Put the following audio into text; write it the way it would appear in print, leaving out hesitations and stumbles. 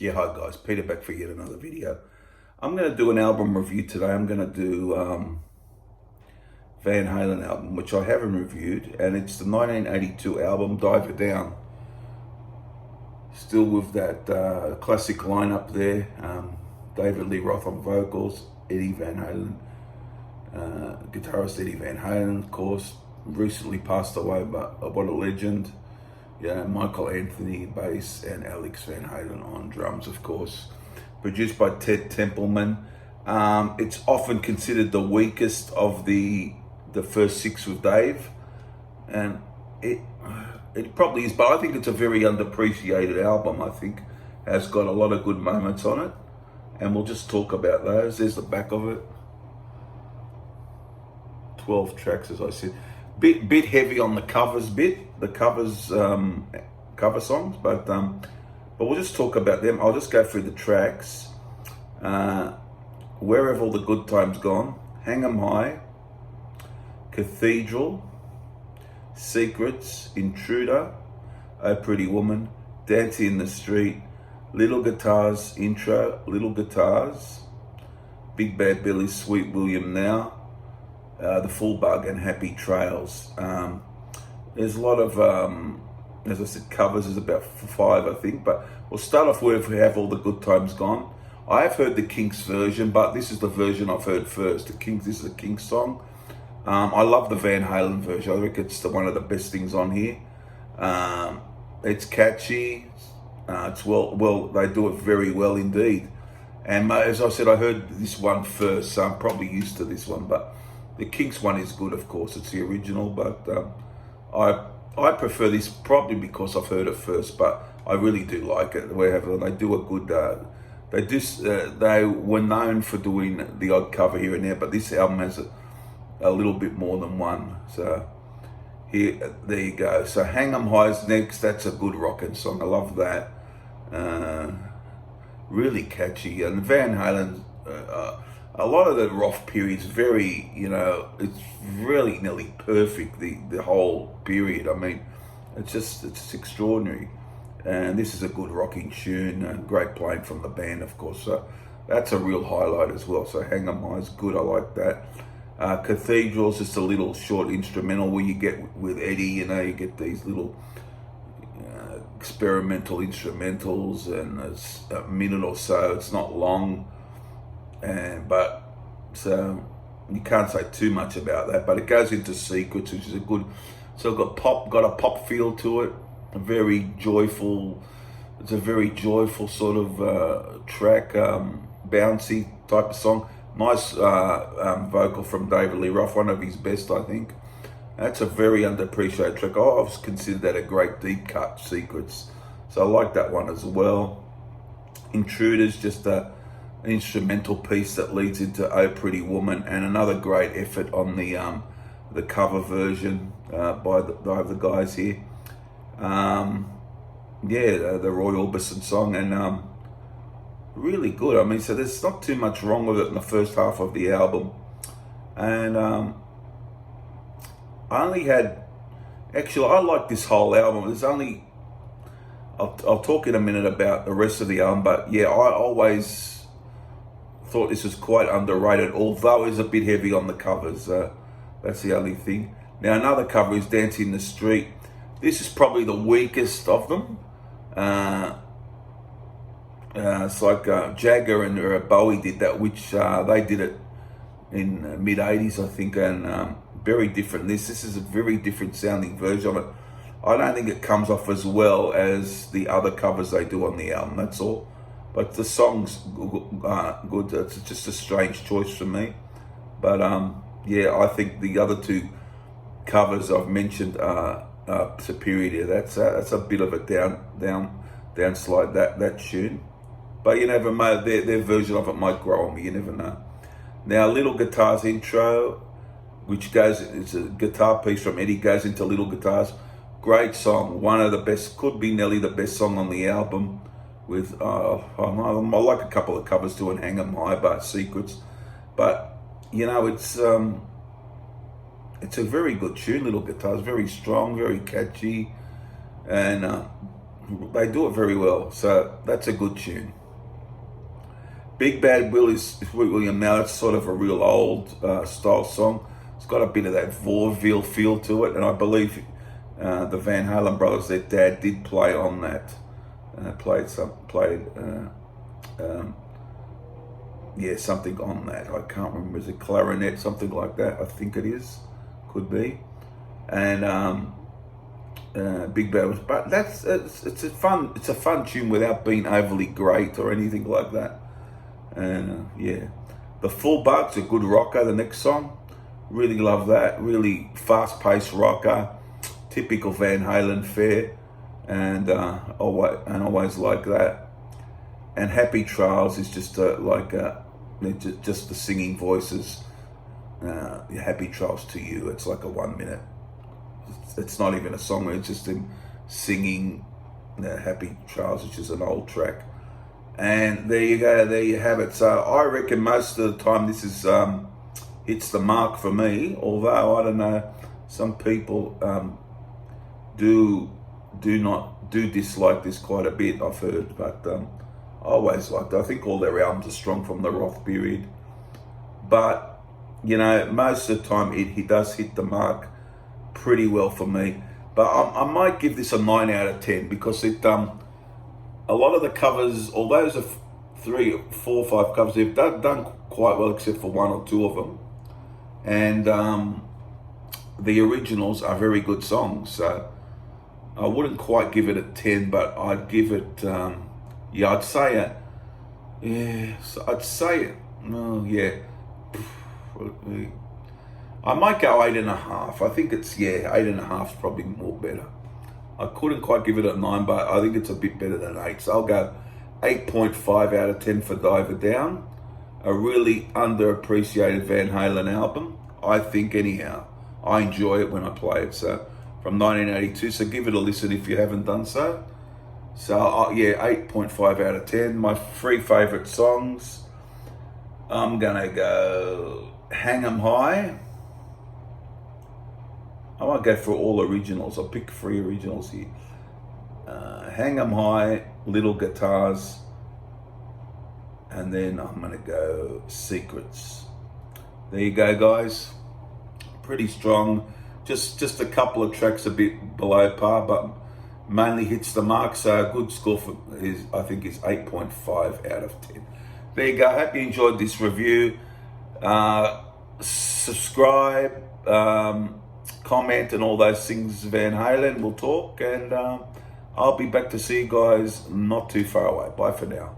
Yeah, hi guys, Peter back for yet another video. I'm going to do an album review today. I'm going to do Van Halen album, which I haven't reviewed, and it's the 1982 album, Diver Down. Still with that classic lineup there. David Lee Roth on vocals, Eddie Van Halen, guitarist Eddie Van Halen, of course, recently passed away, but what a legend. Yeah, Michael Anthony bass and Alex Van Halen on drums, of course. Produced by Ted Templeman. It's often considered the weakest of the first six with Dave, and it probably is. But I think it's a very underappreciated album. I think has got a lot of good moments on it, and we'll just talk about those. There's the back of it. 12 tracks, as I said. Bit heavy on the covers cover songs, but we'll just talk about them. I'll just go through the tracks. Where Have All the Good Times Gone, Hang 'Em High, Cathedral, Secrets, Intruder, Oh Pretty Woman, Dancing in the Street, Little Guitars intro, Little Guitars, Big Bad Billy, Sweet William Now, The Full Bug, and Happy Trails. There's a lot of, as I said, covers. There's about 5, I think, but we'll start off with We Have All the Good Times Gone. I have heard the Kinks version, but this is the version I've heard first. This is a Kinks song. I love the Van Halen version. I think it's one of the best things on here. It's catchy. It's well, they do it very well indeed. And as I said, I heard this one first, so I'm probably used to this one, but the Kinks one is good, of course. It's the original, but I prefer this probably because I've heard it first. But I really do like it. They do a good. They were known for doing the odd cover here and there, but this album has a little bit more than one. So there you go. So Hang 'Em High is next. That's a good rocking song. I love that. Really catchy. And Van Halen. A lot of the Roth period's very, it's really nearly perfect, the whole period. I mean, it's extraordinary. And this is a good rocking tune, and great playing from the band, of course. So that's a real highlight as well. So Hang 'Em High is good, I like that. Cathedral's just a little short instrumental where you get with Eddie, you get these little experimental instrumentals, and it's a minute or so, it's not long. But so you can't say too much about that. But it goes into Secrets, which is a good. So got a pop feel to it. It's a very joyful sort of track, bouncy type of song. Nice vocal from David Lee Roth, one of his best, I think. That's a very underappreciated track. I always consider that a great deep cut, Secrets. So I like that one as well. Intruder's just an instrumental piece that leads into Oh Pretty Woman, and another great effort on the cover version by the guys here. The Roy Orbison song, and really good. I mean, so there's not too much wrong with it in the first half of the album. And I like this whole album. There's only, I'll talk in a minute about the rest of the album, but yeah, I always thought this was quite underrated, although it's a bit heavy on the covers. That's the only thing. Now another cover is Dancing in the Street. This is probably the weakest of them. It's like Jagger and Bowie did that, which they did it in mid 80s, I think, and very different. This is a very different sounding version of it. I don't think it comes off as well as the other covers they do on the album, that's all. But the song's good. It's just a strange choice for me. But I think the other two covers I've mentioned are superior. That's a bit of a downslide, that tune. But you never know, their version of it might grow on me, you never know. Now Little Guitars intro, it's a guitar piece from Eddie, goes into Little Guitars. Great song, one of the best, could be nearly the best song on the album. With I like a couple of covers too, and Hang 'Em High, but Secrets. But it's a very good tune. Little Guitars, very strong, very catchy, and They do it very well, so that's a good tune. Big Bad Will is William now. It's sort of a real old style song. It's got a bit of that vaudeville feel to it, and I believe the Van Halen brothers, their dad, did play on that. Something on that. I can't remember. Is it clarinet, something like that? I think it is. Could be. And Big Bad was, but it's a fun tune without being overly great or anything like that. And The Full Bugs, a good rocker. The next song, really love that. Really fast-paced rocker, typical Van Halen fare, and always like that. And Happy Trails is just just the singing voices. Happy Trails to You. It's like a 1 minute. It's not even a song. It's just him singing Happy Trails, which is an old track. And there you go. There you have it. So I reckon most of the time this is hits the mark for me. Although I don't know, some people do dislike this quite a bit. I've heard, but I always liked it. I think all their albums are strong from the Roth period. But most of the time he does hit the mark pretty well for me. But I might give this a 9 out of 10 because it a lot of the covers, although there's 3, 4, 5 covers, they've done quite well except for 1 or 2 of them. And the originals are very good songs. So I wouldn't quite give it a 10, but I'd give it, I'd say it. Yeah, I'd say it. Oh, yeah. I might go 8.5. I think it's 8.5 is probably more better. I couldn't quite give it a 9, but I think it's a bit better than 8. So I'll go 8.5 out of 10 for Diver Down. A really underappreciated Van Halen album, I think. Anyhow, I enjoy it when I play it. So from 1982. So give it a listen if you haven't done so. So 8.5 out of 10. My 3 favorite songs. I'm gonna go Hang 'Em High. I might go for all originals. I'll pick 3 originals here. Hang 'Em High, Little Guitars, and then I'm gonna go Secrets. There you go, guys. Pretty strong. Just a couple of tracks a bit below par, but mainly hits the mark. So a good score is 8.5 out of 10. There you go. I hope you enjoyed this review. Subscribe, comment, and all those things. Van Halen. We'll talk, and I'll be back to see you guys not too far away. Bye for now.